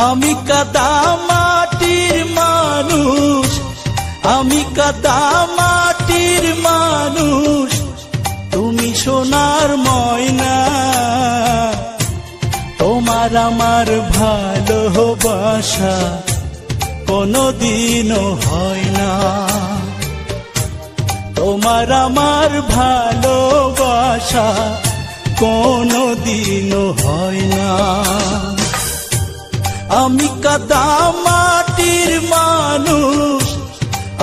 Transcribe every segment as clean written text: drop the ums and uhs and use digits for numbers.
আমি কাদা মাটির মানুষ, আমি কাদা মাটির মানুষ, তুমি সোনার ময়না। তোমার আমার ভালোবাসা কোনদিনও হয় না, তোমার আমার ভালোবাসা কোনদিনও হয় না। আমি কাদা মাটির মানুষ,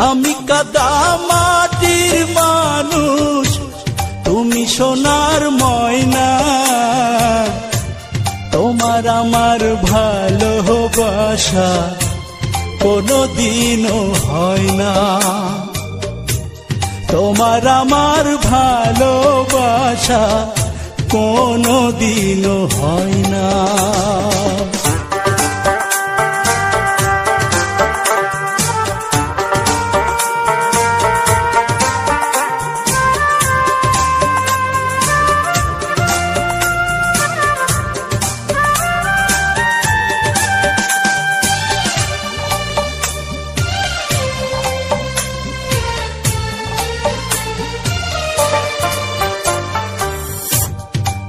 আমি কাদা মাটির মানুষ, তুমি সোনার ময়না। তোমার আমার ভালোবাসা কোনদিনও হয় না, তোমার আমার ভালোবাসা কোনদিনও হয় না।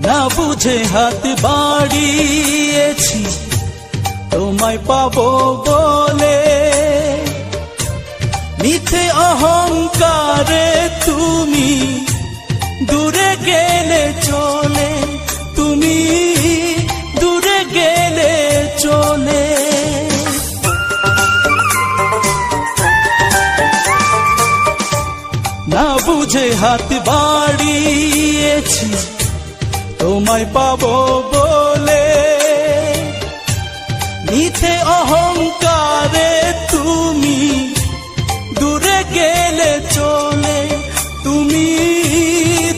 না বুঝে হাত বাড়িয়েছি তোমায় পাবো বলে, মিথ্যে অহংকারে তুমি দূরে গেলে চলে, তুমি দূরে গেলে চলে। না বুঝে হাত বাড়িয়েছি তোমায় পাবো বলে, মিথ্যে অহংকারে তুমি দূরে গেলে চলে, তুমি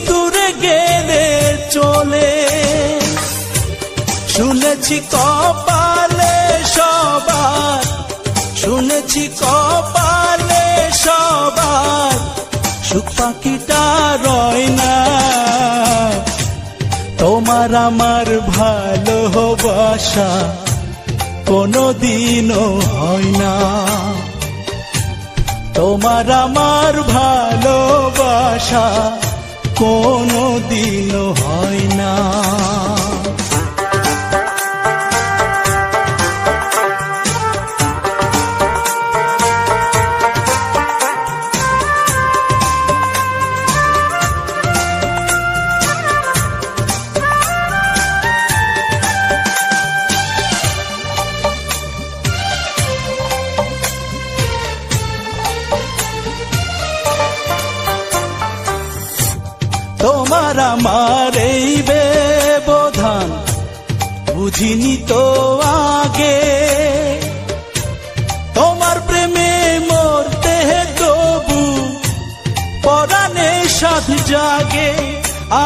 দূরে গেলে চলে। শুনেছি কপালে সবার, শুনেছি কপালে সবার, সুখ পাখিটা রয় না। তোমার আমার ভালোবাসা কোনদিনও হয় না, তোমার আমার ভালোবাসা কোনদিনও হয় না। তোমার আমার এই ব্যবধান বুঝিনি তো আগে, তোমার প্রেমে মরতে তবু পরাণে সাধ জাগে,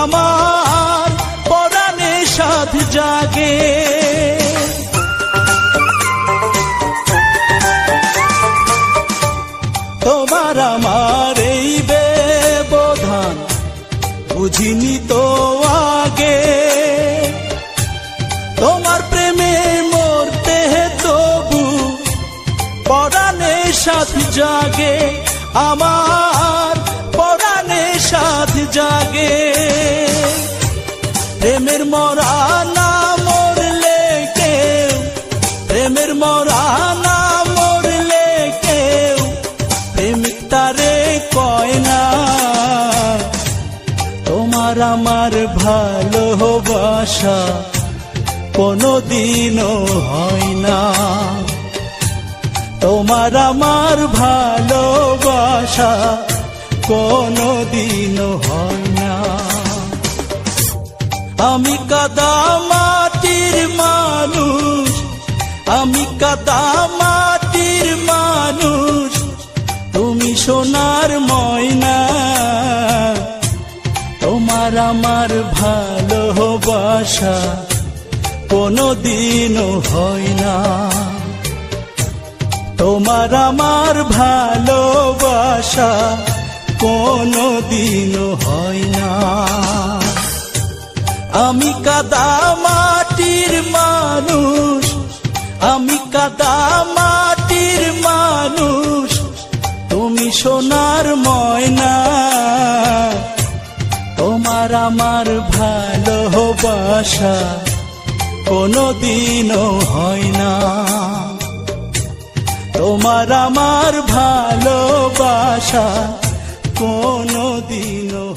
আমার পরাণে সাধ জাগে। তোমার আমার এই ব্যবধান বুঝিনি তো আগে, তোমার প্রেমে মরতে তবু পরাণে সাথ জাগে, আমার পরাণে সাথ জাগে। প্রেমের মরা না মরলে কেউ, প্রেমের মরা না মরলে কেউ, প্রেমিক তারে কয় না। তোমার আমার ভালোবাসা কোনদিনও হয় না, তোমার আমার ভালোবাসা কোনদিনও হয় না। আমি কাদা মাটির মানুষ, আমি কাদা মাটির মানুষ, তুমি সোনার ময়না। তোমার আমার ভালোবাসা কোনদিনও হয় না, তোমার আমার ভালোবাসা কোনদিনও হয় না। আমি কাদা মাটির মানুষ, আমি কাদা মাটির মানুষ, তুমি সোনার ময়না। তোমার আমার ভালোবাসা কোনদিনও হয় না। তোমার আমার ভালোবাসা কোনদিনও